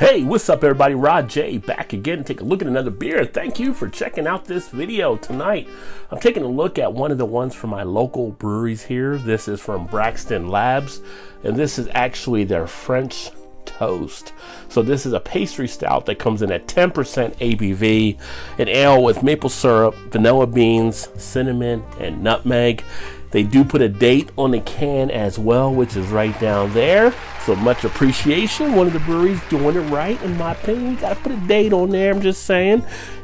Hey, what's up everybody? Rod J back again to take a look at another beer. Thank you for checking out this video tonight. I'm taking a look at one of the ones from my local breweries here. This is from Braxton Labs, and this is actually their French toast. So this is a pastry stout that comes in at 10% ABV, an ale with maple syrup, vanilla beans, cinnamon, and nutmeg. They do put a date on the can as well, which is right down there. So much appreciation. One of the breweries doing it right, in my opinion. You gotta put a date on there, I'm just saying.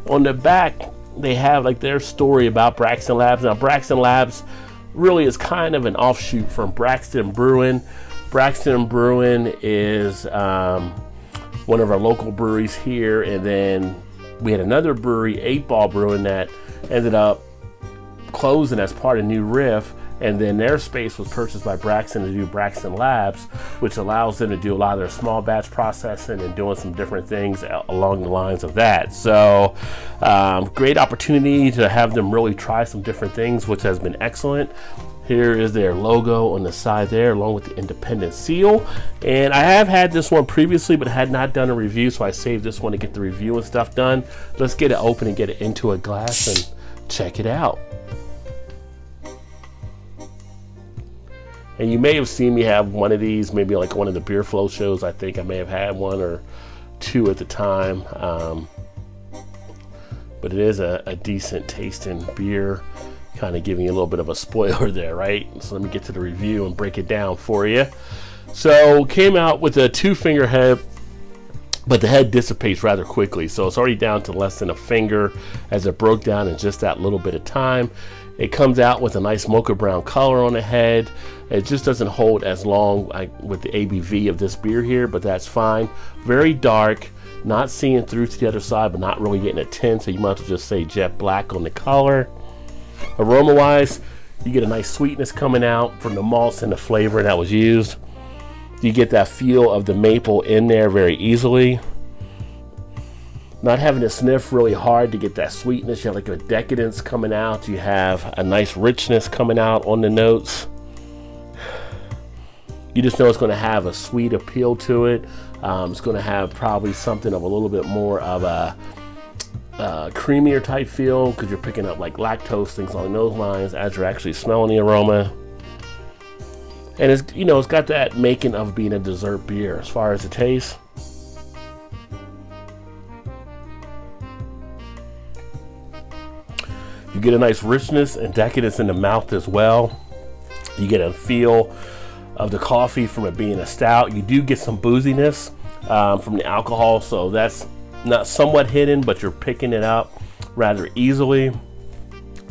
On the back, they have like their story about Braxton Labs. Now, Braxton Labs really is kind of an offshoot from Braxton Brewing. Braxton Brewing is one of our local breweries here, and then we had another brewery, 8 Ball Brewing, that ended up closing as part of New Riff, and then their space was purchased by Braxton to do Braxton Labs, which allows them to do a lot of their small batch processing and doing some different things along the lines of that. So great opportunity to have them really try some different things, which has been excellent. Here is their logo on the side there, along with the independent seal. And I have had this one previously, but had not done a review, so I saved this one to get the review and stuff done. Let's get it open and get it into a glass and check it out. And you may have seen me have one of these, maybe like one of the Beer Flow shows. I think I may have had one or two at the time. But it is a decent tasting beer. Kind of giving you a little bit of a spoiler there, right? So let me get to the review and break it down for you. So came out with a 2-finger head, but the head dissipates rather quickly. So it's already down to less than a finger as it broke down in just that little bit of time. It comes out with a nice mocha brown color on the head. It just doesn't hold as long with the ABV of this beer here, but that's fine. Very dark, not seeing through to the other side, but not really getting a tint, so you might as well just say jet black on the color. Aroma wise, you get a nice sweetness coming out from the malts and the flavor that was used. You get that feel of the maple in there very easily. Not having to sniff really hard to get that sweetness. You have like a decadence coming out. You have a nice richness coming out on the notes. You just know it's going to have a sweet appeal to it. It's going to have probably something of a little bit more of a creamier type feel, because you're picking up like lactose, things along those lines, as you're actually smelling the aroma. And it's, you know, it's got that making of being a dessert beer as far as the taste. You get a nice richness and decadence in the mouth as well. You get a feel of the coffee from it being a stout. You do get some booziness from the alcohol, so that's not somewhat hidden, but you're picking it up rather easily.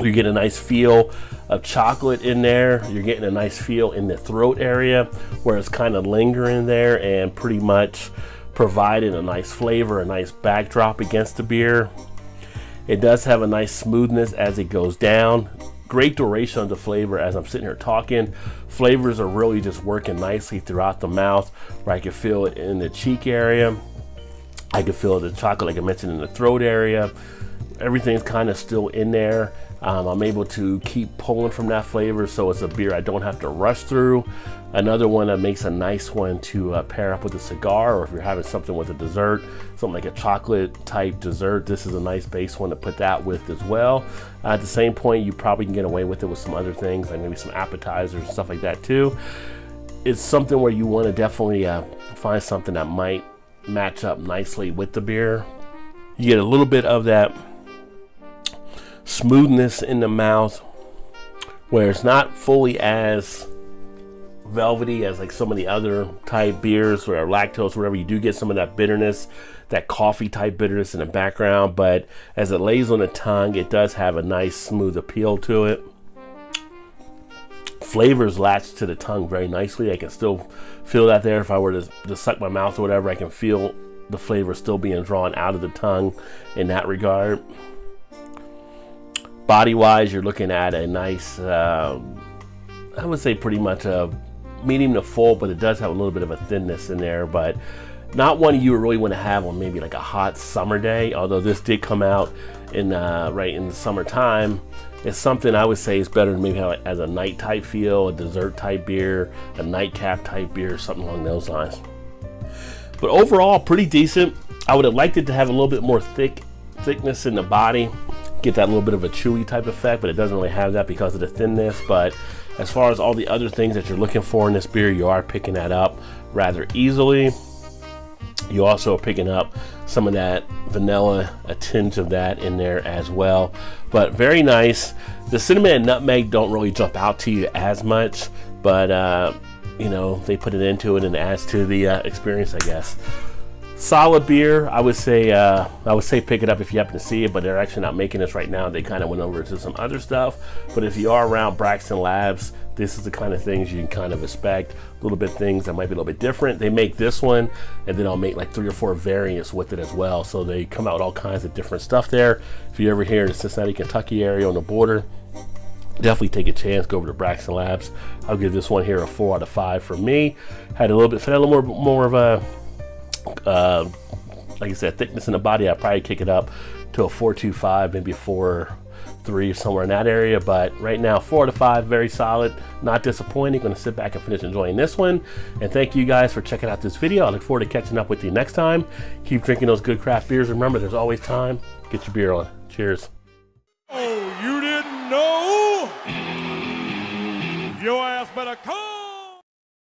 You get a nice feel of chocolate in there. You're getting a nice feel in the throat area where it's kind of lingering there and pretty much providing a nice flavor, a nice backdrop against the beer. It does have a nice smoothness as it goes down. Great duration of the flavor as I'm sitting here talking. Flavors are really just working nicely throughout the mouth, where I can feel it in the cheek area. I can feel the chocolate, like I mentioned, in the throat area. Everything's kind of still in there. I'm able to keep pulling from that flavor, so it's a beer I don't have to rush through. Another one that makes a nice one to pair up with a cigar, or if you're having something with a dessert, something like a chocolate type dessert, this is a nice base one to put that with as well. At the same point, you probably can get away with it with some other things, like maybe some appetizers and stuff like that too. It's something where you want to definitely find something that might match up nicely with the beer. You get a little bit of that smoothness in the mouth, where it's not fully as velvety as like some of the other type beers or lactose, whatever. You do get some of that bitterness, that coffee type bitterness in the background, but as it lays on the tongue, it does have a nice smooth appeal to it. Flavors latch to the tongue very nicely. I can still feel that there. If I were to suck my mouth or whatever, I can feel the flavor still being drawn out of the tongue in that regard. Body wise, you're looking at a nice, I would say pretty much a medium to full, but it does have a little bit of a thinness in there, but not one you really want to have on maybe like a hot summer day, although this did come out in right in the summertime. It's something I would say is better to maybe have as a night type feel, a dessert type beer, a nightcap type beer, something along those lines. But overall, pretty decent. I would have liked it to have a little bit more thickness in the body, get that little bit of a chewy type effect, but it doesn't really have that because of the thinness. But as far as all the other things that you're looking for in this beer, you are picking that up rather easily. You also are picking up some of that vanilla, a tinge of that in there as well. But very nice. The cinnamon and nutmeg don't really jump out to you as much, but you know, they put it into it and it adds to the experience, I guess. Solid beer. I would say pick it up if you happen to see it, but they're actually not making this right now. They kind of went over to some other stuff. But if you are around Braxton Labs, this is the kind of things you can kind of expect. A little bit things that might be a little bit different. They make this one, and then I'll make like 3 or 4 variants with it as well. So they come out with all kinds of different stuff there. If you're ever here in the Cincinnati, Kentucky area on the border, definitely take a chance. Go over to Braxton Labs. I'll give this one here a 4 out of 5 for me. Had a little more of a like I said, thickness in the body. I'd probably kick it up to a 4.25, maybe 4.3, somewhere in that area. But right now, 4 out of 5, very solid, not disappointing. Gonna sit back and finish enjoying this one. And thank you guys for checking out this video. I look forward to catching up with you next time. Keep drinking those good craft beers. Remember, there's always time. Get your beer on. Cheers. Oh, you didn't know? Your ass better come.